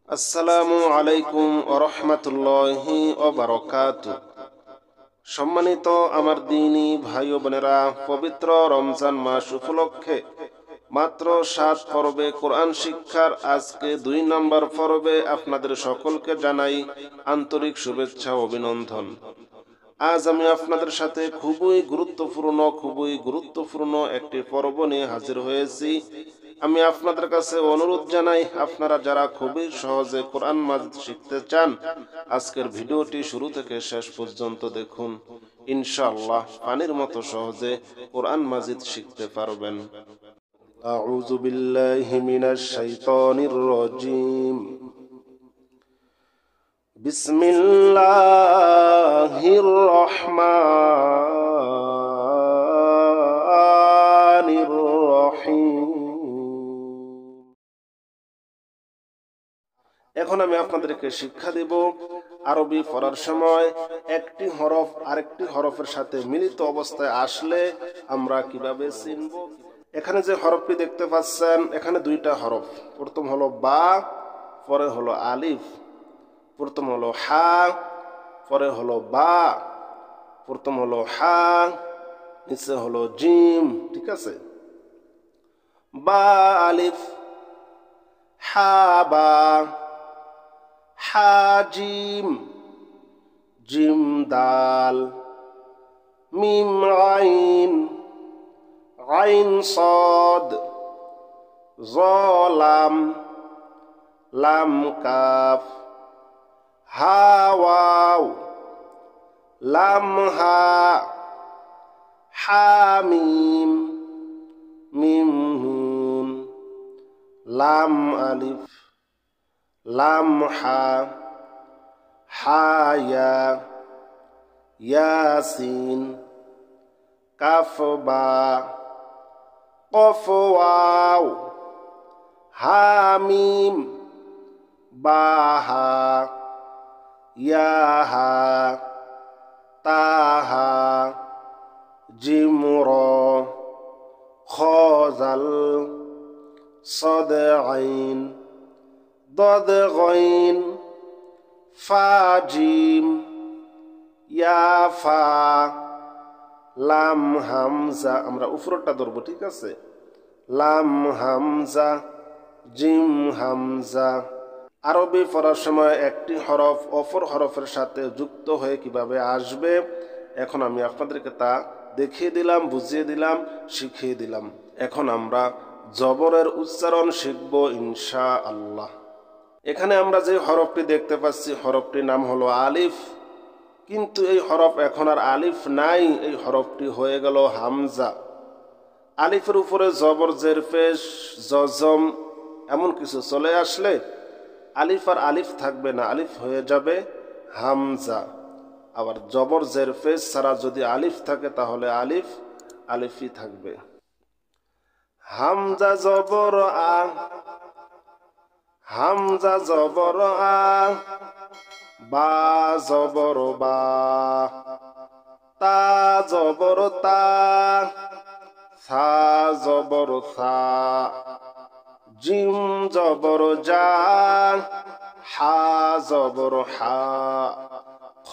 আসসালামু আলাইকুম ওয়া রাহমাতুল্লাহি ওয়া বারাকাতুহু। সম্মানিত আমার দিনী ভাই ও বোনেরা, পবিত্র রমজান মাস উপলক্ষে মাত্র 7 পর্বে কোরআন শিক্ষার আজকে 2 নম্বর পর্বে আপনাদের সকলকে জানাই আন্তরিক শুভেচ্ছা ও অভিনন্দন। আজ আমি আপনাদের সাথে খুবই গুরুত্বপূর্ণ একটি পর্ব নিয়ে হাজির হয়েছি। আমি আপনাদের কাছে অনুরোধ জানাই, আপনারা যারা খুবই সহজে কোরআন মাজিদ শিখতে চান, আজকের ভিডিওটি শুরু থেকে শেষ পর্যন্ত দেখুন। ইনশাআল্লাহ পানির মতো সহজে কোরআন মাজিদ শিখতে পারবেন। আউযু বিল্লাহি মিনাশ শাইতানির রাজিম। বিসমিল্লাহির রহমানির রহিম। এখন আমি আপনাদেরকে শিক্ষা দেব আরবি পড়ার সময় একটি হরফ আরেকটি হরফের সাথে মিলিত অবস্থায় আসলে আমরা কিভাবে চিনব। এখানে যে হরফটি দেখতে পাচ্ছেন, এখানে 2টা হরফ। প্রথম হলো বা, পরে হলো আলিফ। প্রথম হলো হা, পরে হলো বা। প্রথম হলো হা, নিচে হলো জিম। ঠিক আছে? বা আলিফ, হা বা, হা জিম, জিম দাল, মিম আইন, আইন সদ, জ লাম, লাম কাফ, হা ওয়াও, লাম হা, হা মিম, মিম নুন, লাম আলিফ, লাম হা, হা ইয়া, ইয়াসিন, কাফ বা, কফ ওয়াও, হা মিম, বা হা, ইয়া হা, তা হা, জিম র, খ জাল, صاد عين، ضاد غين، فا جيم، يا فا، লাম হামজা। আমরা উপরটা ধরবো, ঠিক আছে? লাম হামজা, জিম হামজা। আরবি পড়ার সময় একটি হরফ অপর হরফের সাথে যুক্ত হয়ে কিভাবে আসবে, এখন আমি আপনাদেরকে তা দেখিয়ে দিলাম, বুঝিয়ে দিলাম, শিখিয়ে দিলাম। এখন আমরা জবরের উচ্চারণ শিখব ইনশাআল্লাহ। এখানে আমরা যে হরফটি দেখতে পাচ্ছি, হরফটির নাম হলো আলিফ। কিন্তু এই হরফ এখন আর আলিফ নাই, এই হরফটি হয়ে গেল হামজা। আলিফের উপরে জবর, জের, পেশ, জজম এমন কিছু চলে আসলে আলিফ আর আলিফ থাকবে না, আলিফ হয়ে যাবে হামজা। আবার জবর, জের, পেশ ছাড়া যদি আলিফ থাকে তাহলে আলিফ আলিফই থাকবে। হামজা জবর আ, হামজা জবর আ, বা জবর বা, তা জবর তা, সা জবর সা, জিম জবর জা, হা জবর হা, খ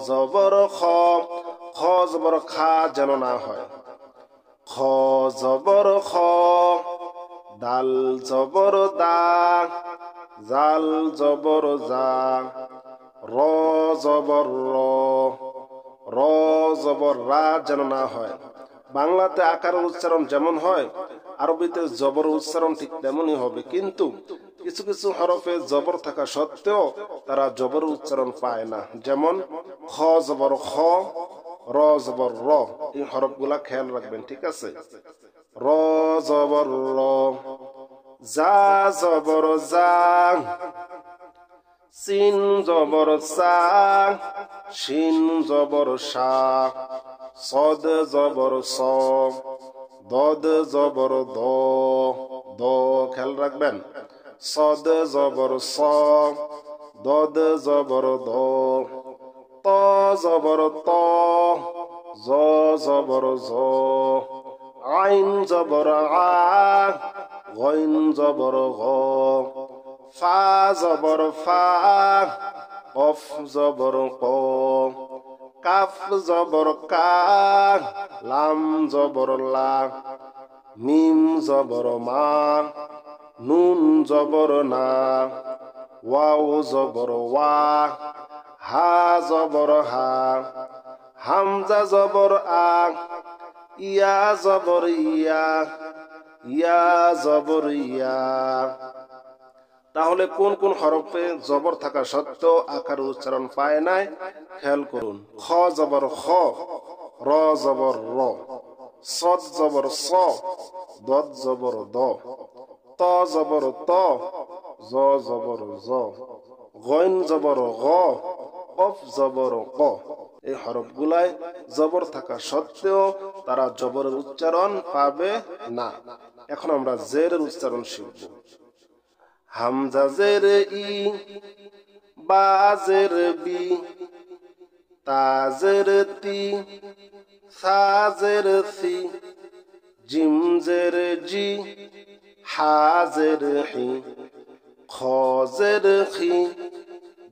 জবর খ, খ জবর খা যেন না হয়। খ জবর খ, দাল জবর দা, জাল জবর জা, র জবর র, র জবর রা যেন না হয়। বাংলাতে আকারের উচ্চারণ যেমন হয়, আরবিতে জবর উচ্চারণ ঠিক তেমনই হবে। কিন্তু কিছু কিছু হরফে জবর থাকা সত্ত্বেও তারা জবর উচ্চারণ পায় না। যেমন খ জবর খ, র জবর র। এই হরফগুলা খেয়াল রাখবেন, ঠিক আছে? র জবর র, জা জবর জা, সিন জবর সা, শিন জবর সা, সদ জবর স, দদ জবর দ, দ খেয়াল রাখবেন। সদ জবর স, দদ জবর দ, ত জবর ত, জ জবর জ, আইন জবর আ, গইন জবর গ, ফা জবর ফা, কফ জবর ক, কাফ জবর কা, লাম জবর লা, মিম জবর মা, নুন জবর না, ওয়াও জবর ওয়া, হা জবর হা, হামজা জবর আ, ইয়া জবর ইয়া, ইয়া জবর ইয়া। তাহলে কোন কোন হরফে জবর থাকা সত্ত্বেও আকার উচ্চারণ পায় নাই খেয়াল করুন। খ জবর খ, র জবর র, সদ জবর স, দদ জবর দ, ত জবর ত, জ জবর জ, গইন জবর গ, কফ জবর ক। এই হরফগুলায় জবর থাকা সত্ত্বেও তারা জবরের উচ্চারণ পাবে না। এখন আমরা জেরের উচ্চারণ শিখব। হামজা জের ই, বা জের বি, তা জের তি, সা জের সি, জিম জের জি, হা জের হি, খ জের খি,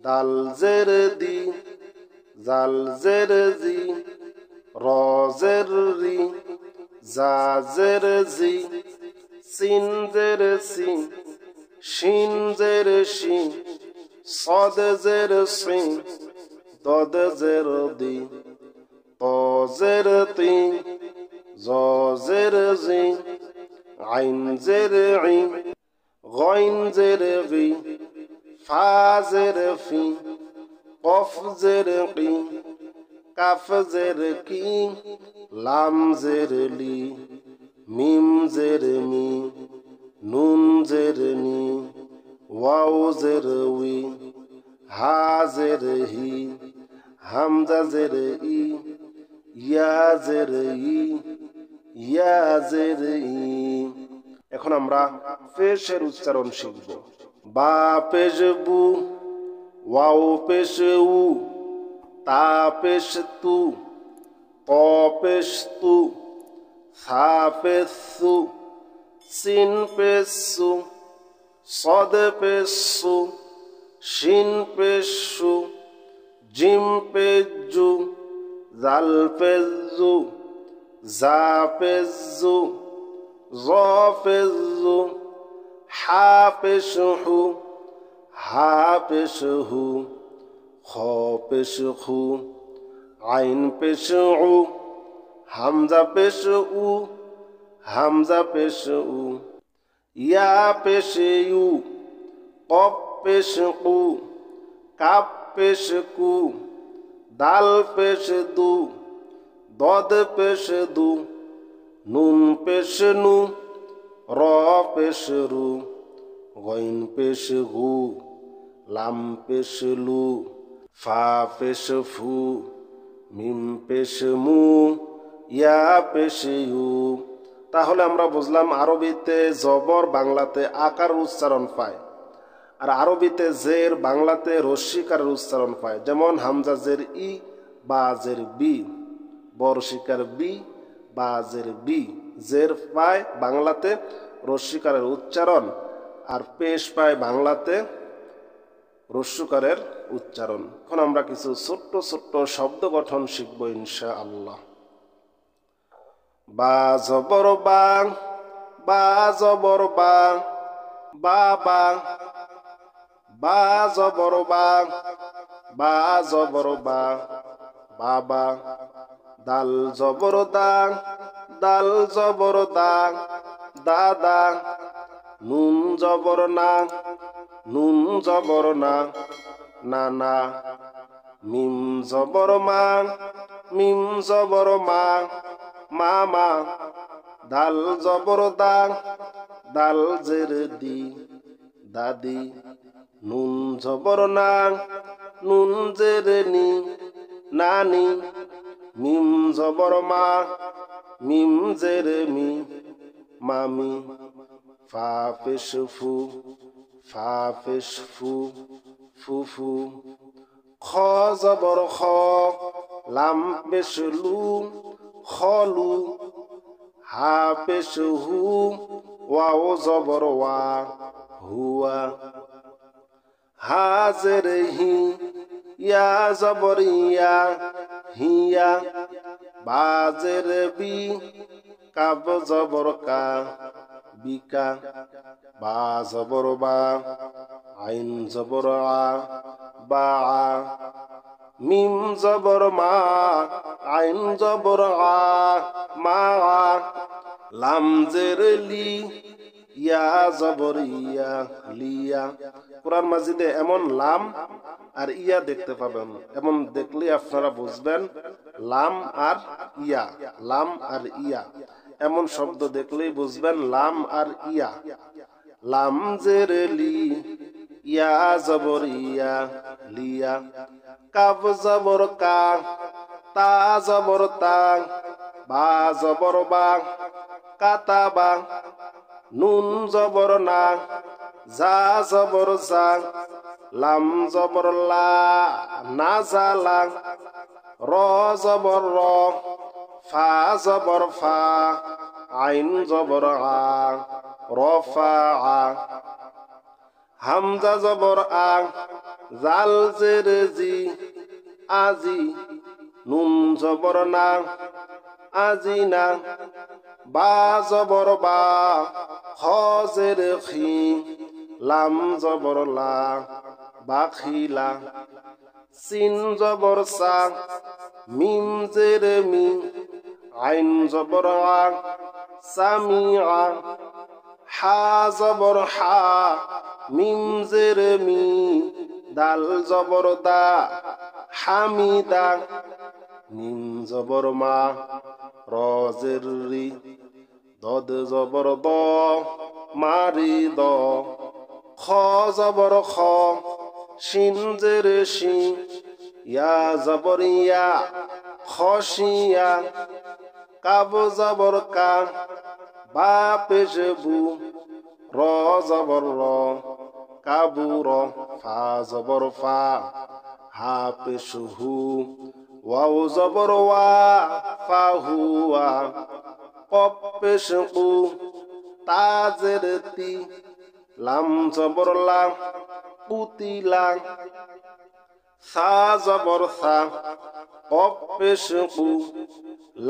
দাল জের দি, জাল জের জি, র জের রি, জা জের জি, সিন জের সি, শিন জের শি, সদ জের সি, দদ জের দি, ত জের তি, জ জের জি, আইন জের ই, গইন জের গি, ফা জের ফি, কফ জের কি, কাফ জের কি, লাম জের লি, মিম জের মি, নুন জের নি, ওয়াও জের উই, হা জের হি, হামজা জের ই, ইয়া জের ই, ইয়া জের ই। এখন আমরা পেশের উচ্চারণ শিখব। বা পেশ বু, ওয়াও পেশ উ, তা পেশ তু, ত পেশ তু, সা পেশ সু, সিন পেশ সু, সদ পেশ সু, শিন পেশ সু, জিম পেশ জু, জাল পেশ জু, জা পেশ জু, জ পেশ জু, হা পেশ হু, হা পেশ হু, খ পেশ খু, আইন পেশ উ, হামজা পেশ উ, হামজা পেশ উ, ইয়া পেশ ইউ, কফ পেশ কু, কাপ পেশ কু, দাল পেশ দু, দদ পেশ দু, নুন পেশ নু, র পেশ রু, গইন পেশ গু, লাম পেশ লু, ফা পেশ ফু, মিম পেশ মু, ইয়া পেশ ইউ। তাহলে আমরা বুঝলাম আরবিতে জবর বাংলাতে আকার উচ্চারণ পায়, আর আরবিতে জের বাংলাতে রস্যিকারের উচ্চারণ পায়। যেমন হামজা জের ই, বা জের বি, বরশিকার বি, বা জের বি, জের পায় বাংলাতে রস্যিকারের উচ্চারণ, আর পেশ পায় বাংলাতে রস্যকারের উচ্চারণ। এখন আমরা কিছু ছোট্ট ছোট্ট শব্দ গঠন শিখব ইনশাআল্লাহ। বা জবর বা, বা জবর বা, বাবা, বা জবর বা, বা জবর বা, বাবা। দাল জবর দা, দাল জবর দা, দাদা। নুন জবর না, নুন জবর না, নানা। মিম জবর মা, মিম জবর মা, মামা। দাল জবর দা, দাল জের দি, দাদি। নুন জবর না, নুন জের নি, নানি। মিম জবর মা, মিম জের মি, মামি। ফা পেশ ফু, ফা পেশ ফু, ফুফু। খ জবর খ, লাম পেশ লু, খলু। হা পেশ হু, ওয়াও জবর ওয়া, হুয়া। হাজের হি ইয়া জবর ইয়া হিয়া বাজের বি কাব জবর কা বিকা বা জবর বা আইন জবর আ বা মিম জবর মা আইন জবর আ মা লাম জের লি ইয়া জবর ইয়া লিয়া। কোরআন মাজিদে এমন লাম আর ইয়া দেখতে পাবেন, এমন দেখলে আপনারা বুঝবেন লাম আর ইয়া, লাম আর ইয়া এমন শব্দ দেখলেই বুঝবেন লাম আর ইয়া। লাম জের লি ইয়া জবর ইয়া লিয়া কাব জবর কা তা জবর তা বা জবর বা কাতাবা নুন জবর না যা জবর যা লাম জবর লা না জালা র জবর র ফা জবর ফা আইন জবর আ রফা আ হামজা জবর আ জাল জের জি আজি নুন জবর না আজি না বা জবর বা খ জের খি লাম জবর লা বাখিলা সিন জবর সা মিম জের মি আইন জবর আ সামিআ হা জবর হা মিম জের মি দাল জবর দা হামিদা মিম জবর মা র জের রি দদ জবর দ মারি দ খ জবর খ শিন জের শি ইয়া জবর ইয়া খশিয়া কাব জবর কা বা পেশ বু র জবর র কাবু র ফা জবর ফা হা পেশ হু ওয়াও জবর ওয়া ফা হুয়া কপ পেশ কু তা জের তি লাম জবর লা কুতিলা সা জবর সা কপ পেশ কু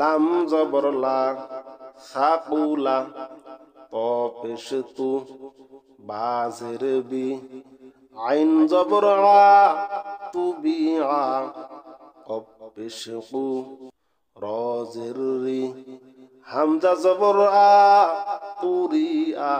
লাম জবর লা সাকুলা ত পেশ তু বা জের বি আইন জবর আ তুবি আ কপ পেশ কু র জের রি হামজা জবর আ তুরি আ